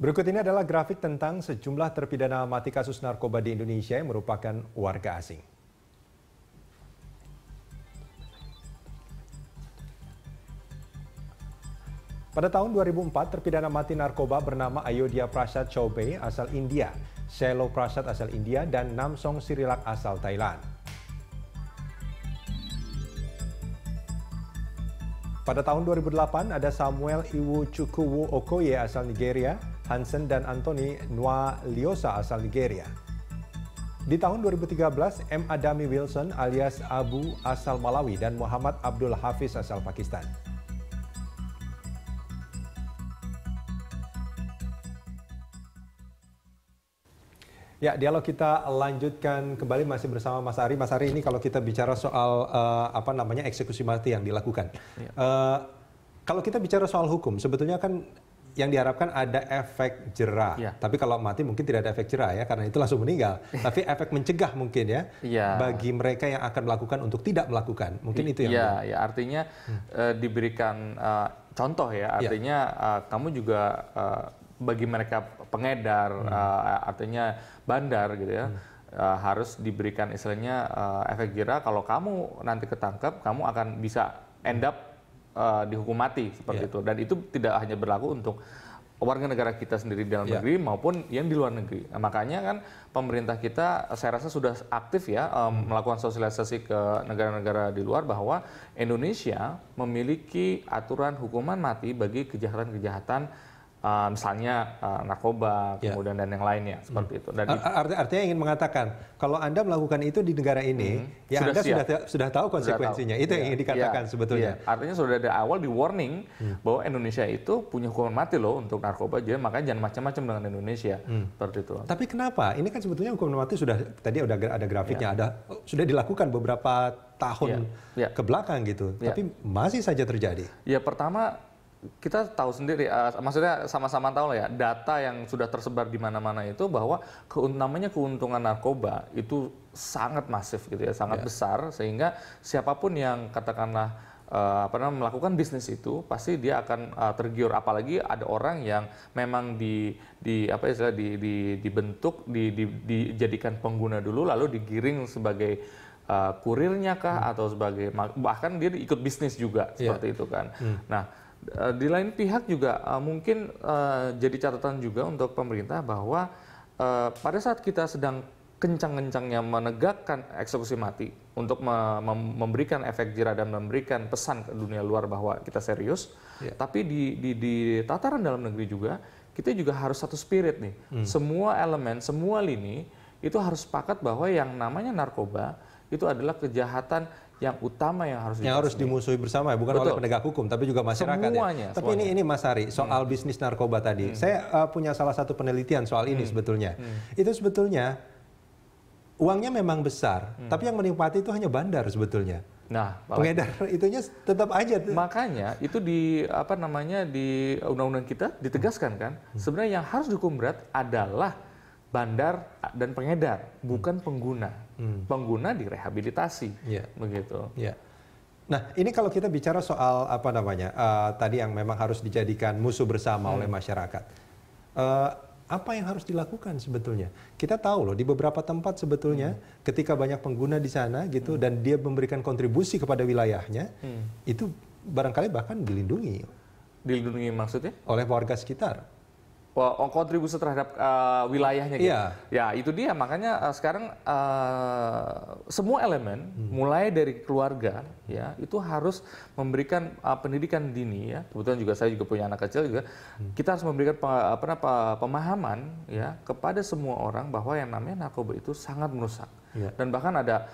Berikut ini adalah grafik tentang sejumlah terpidana mati kasus narkoba di Indonesia yang merupakan warga asing. Pada tahun 2004, terpidana mati narkoba bernama Ayodhya Prasad Choubey asal India, Shelo Prasad asal India, dan Namsong Sirilak asal Thailand. Pada tahun 2008, ada Samuel Iwuchukwu Okoye asal Nigeria, Hansen dan Anthony Nwaliosa asal Nigeria. Di tahun 2013, M. Adami Wilson alias Abu asal Malawi dan Muhammad Abdul Hafiz asal Pakistan. Ya, dialog kita lanjutkan kembali masih bersama Mas Ari. Mas Ari, ini kalau kita bicara soal eksekusi mati yang dilakukan. Ya. Kalau kita bicara soal hukum, sebetulnya kan yang diharapkan ada efek jera. Ya. Tapi kalau mati mungkin tidak ada efek jera ya, karena itu langsung meninggal. Tapi efek mencegah mungkin ya, bagi mereka yang akan melakukan untuk tidak melakukan. Mungkin itu yang artinya diberikan contoh ya, artinya kamu juga bagi mereka pengedar, artinya bandar gitu ya, harus diberikan istilahnya efek jera. Kalau kamu nanti ketangkep, kamu akan bisa end up dihukum mati seperti itu. Dan itu tidak hanya berlaku untuk warga negara kita sendiri di dalam negeri maupun yang di luar negeri. Nah, makanya kan pemerintah kita saya rasa sudah aktif ya melakukan sosialisasi ke negara-negara di luar bahwa Indonesia memiliki aturan hukuman mati bagi kejahatan-kejahatan misalnya narkoba, kemudian dan yang lainnya seperti itu. Dan artinya ingin mengatakan kalau Anda melakukan itu di negara ini, ya Anda sudah tahu konsekuensinya. Itu yang ingin dikatakan sebetulnya. Artinya sudah dari awal di warning bahwa Indonesia itu punya hukuman mati loh untuk narkoba, jadi makanya jangan macam-macam dengan Indonesia seperti itu. Tapi kenapa? Ini kan sebetulnya hukuman mati sudah tadi ada grafiknya, sudah dilakukan beberapa tahun ke belakang gitu, tapi masih saja terjadi. Ya pertama, kita tahu sendiri, maksudnya sama-sama tahu lah ya, data yang sudah tersebar di mana-mana itu bahwa namanya keuntungan narkoba itu sangat masif gitu ya, sangat besar, sehingga siapapun yang katakanlah melakukan bisnis itu pasti dia akan tergiur, apalagi ada orang yang memang dibentuk, dijadikan pengguna dulu lalu digiring sebagai kurirnya kah atau sebagai, bahkan dia ikut bisnis juga seperti itu kan. Nah, di lain pihak juga mungkin jadi catatan juga untuk pemerintah bahwa pada saat kita sedang kencang-kencangnya menegakkan eksekusi mati untuk memberikan efek jera dan memberikan pesan ke dunia luar bahwa kita serius, tapi di tataran dalam negeri juga kita juga harus satu spirit nih. Semua elemen, semua lini itu harus sepakat bahwa yang namanya narkoba itu adalah kejahatan yang utama yang harus dimusuhi bersama ya, bukan oleh penegak hukum tapi juga masyarakat. Semuanya, Tapi ini Mas Ari, soal bisnis narkoba tadi. Saya punya salah satu penelitian soal ini sebetulnya. Itu sebetulnya uangnya memang besar, tapi yang menikmati itu hanya bandar sebetulnya. Nah, pengedar itunya tetap aja. Makanya itu di di undang-undang kita ditegaskan kan, sebenarnya yang harus dihukum berat adalah bandar dan pengedar, bukan pengguna. Pengguna direhabilitasi, begitu. Nah, ini kalau kita bicara soal tadi yang memang harus dijadikan musuh bersama oleh masyarakat, apa yang harus dilakukan sebetulnya? Kita tahu loh di beberapa tempat sebetulnya ketika banyak pengguna di sana gitu dan dia memberikan kontribusi kepada wilayahnya, itu barangkali bahkan dilindungi. Dilindungi maksudnya? Oleh warga sekitar. Kontribusi terhadap wilayahnya gitu. Ya itu dia, makanya sekarang semua elemen mulai dari keluarga ya itu harus memberikan pendidikan dini ya. Kebetulan juga saya juga punya anak kecil juga. Kita harus memberikan pemahaman ya kepada semua orang bahwa yang namanya narkoba itu sangat merusak. Dan bahkan ada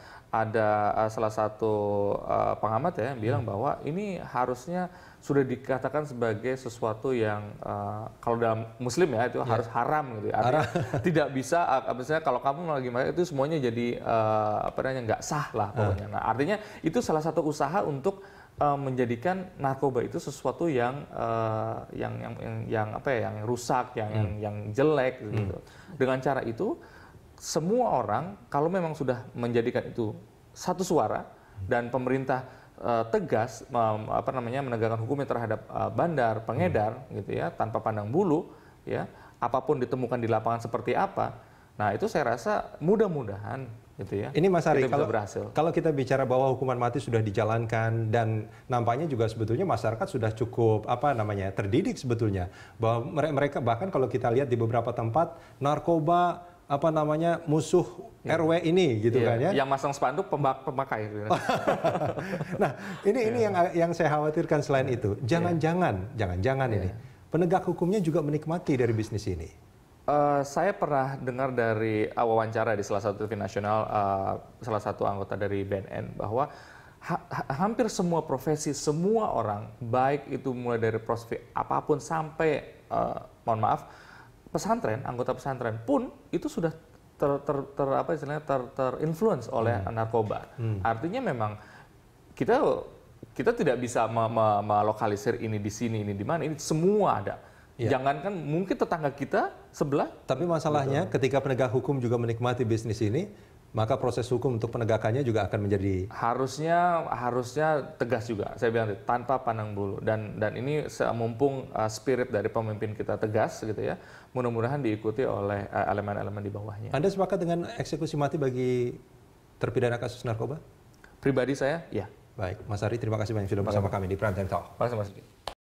salah satu pengamat ya yang bilang bahwa ini harusnya sudah dikatakan sebagai sesuatu yang kalau dalam Muslim ya itu harus haram gitu. Artinya tidak bisa, misalnya kalau kamu lagi makan itu semuanya jadi nggak sah lah pokoknya. Nah, artinya itu salah satu usaha untuk menjadikan narkoba itu sesuatu yang rusak, yang jelek gitu. Dengan cara itu semua orang kalau memang sudah menjadikan itu satu suara dan pemerintah tegas menegakkan hukumnya terhadap bandar, pengedar gitu ya tanpa pandang bulu ya, apapun ditemukan di lapangan seperti apa. Nah, itu saya rasa mudah-mudahan gitu ya. Ini Mas Ari, berhasil. Kalau kita bicara bahwa hukuman mati sudah dijalankan dan nampaknya juga sebetulnya masyarakat sudah cukup terdidik sebetulnya bahwa mereka bahkan kalau kita lihat di beberapa tempat narkoba musuh RW ini gitu kan ya. Yang masang spanduk pemakai. Nah, ini yang saya khawatirkan selain itu. Jangan-jangan ini penegak hukumnya juga menikmati dari bisnis ini. Saya pernah dengar dari wawancara di salah satu TV nasional, salah satu anggota dari BNN, bahwa hampir semua profesi, semua orang, baik itu mulai dari profesi apapun sampai, mohon maaf, pesantren, anggota pesantren pun itu sudah terinfluence oleh narkoba. Artinya memang kita tidak bisa melokalisir ini di sini, ini di mana, ini semua ada. Ya. Jangankan mungkin tetangga kita sebelah. Tapi masalahnya ketika penegak hukum juga menikmati bisnis ini, maka proses hukum untuk penegakannya juga akan menjadi harusnya tegas juga. Saya bilang tanpa pandang bulu. Dan ini mumpung spirit dari pemimpin kita tegas gitu ya. Mudah-mudahan diikuti oleh elemen-elemen di bawahnya. Anda sepakat dengan eksekusi mati bagi terpidana kasus narkoba? Pribadi saya, ya. Baik, Mas Ari, terima kasih banyak sudah bersama kami di Prime Time Talk. Terima kasih, Mas.